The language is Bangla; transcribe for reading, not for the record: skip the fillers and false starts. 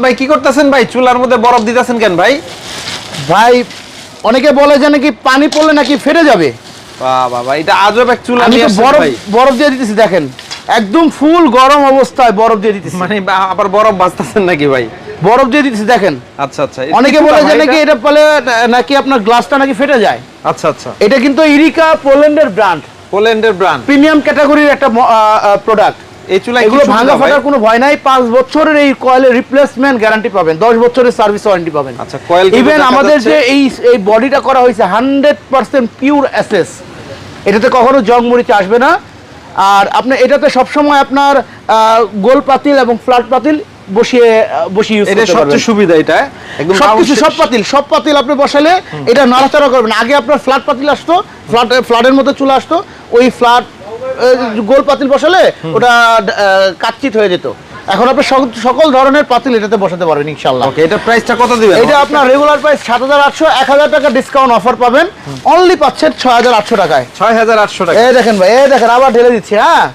ভাই কি করতেছেন ভাই? চুলার মধ্যে বরফ দিতেছেন কেন ভাই? ভাই অনেকে বলে যে নাকি পানি পড়লে নাকি ফেটে যাবে। বাহ বাবা, এটা আজব এক চুলা আমি নিয়ে তো আসছেন বরফ ভাই। বরফ দিয়ে দিতেছি, দেখেন একদম ফুল গরম অবস্থায় বরফ দিয়ে দিতেছি। মানে আবার বরফ ভাজতেছেন নাকি ভাই? বরফ দিয়ে দিতেছি দেখেন। আচ্ছা আচ্ছা, অনেকে বলে যে নাকি এটা বলে নাকি আপনার গ্লাসটা নাকি ফেটে যায়। আচ্ছা আচ্ছা, এটা কিন্তু ইরিকা পোল্যান্ডের ব্র্যান্ড, পোল্যান্ডের ব্র্যান্ড, প্রিমিয়াম ক্যাটাগরির একটা প্রোডাক্ট। এই চুলা এগুলো ভাঙা ফাটার কোনো ভয় নাই। 5 বছরের এই কয়েলের রিপ্লেসমেন্ট গ্যারান্টি পাবেন, 10 বছরের সার্ভিস ওয়ারেন্টি পাবেন। আচ্ছা, কয়েল ইভেন আমাদের যে এই বডিটা করা হয়েছে 100% পিওর এসএস, এটাতে কখনো জং মরিচা আসবে না। আর আপনি এটাতে সবসময় আপনার গোল পাতিল এবং ফ্ল্যাট পাতিল বসিয়ে ইউজ করতে পারবেন। এটা সবচেয়ে সুবিধা, এটা একদম সবকিছু সব পাতিল আপনি বসালে এটা নাড়াচাড়া করবেন। আগে আপনার ফ্ল্যাট পাতিল আসতো, ফ্ল্যাটের মতো চুলা আসতো, ওই ফ্ল্যাট গোল পাতিল বসালে ওটা কাচ্চিত হয়ে যেত। এখন আপনি সকল ধরনের পাতিল এটাতে বসাতে পারবেন ইনশাআল্লাহ। ওকে, এটা প্রাইসটা কত দিবেন? এটা আপনার রেগুলার প্রাইস ৭৮০০, ১০০০ টাকা ডিসকাউন্ট অফার পাবেন, অনলি পাচ্ছেন ৬৮০০ টাকায়। ৬৮০০ টাকা। এই দেখেন ভাই, এই দেখেন আবার ঢেলে দিচ্ছি। হ্যাঁ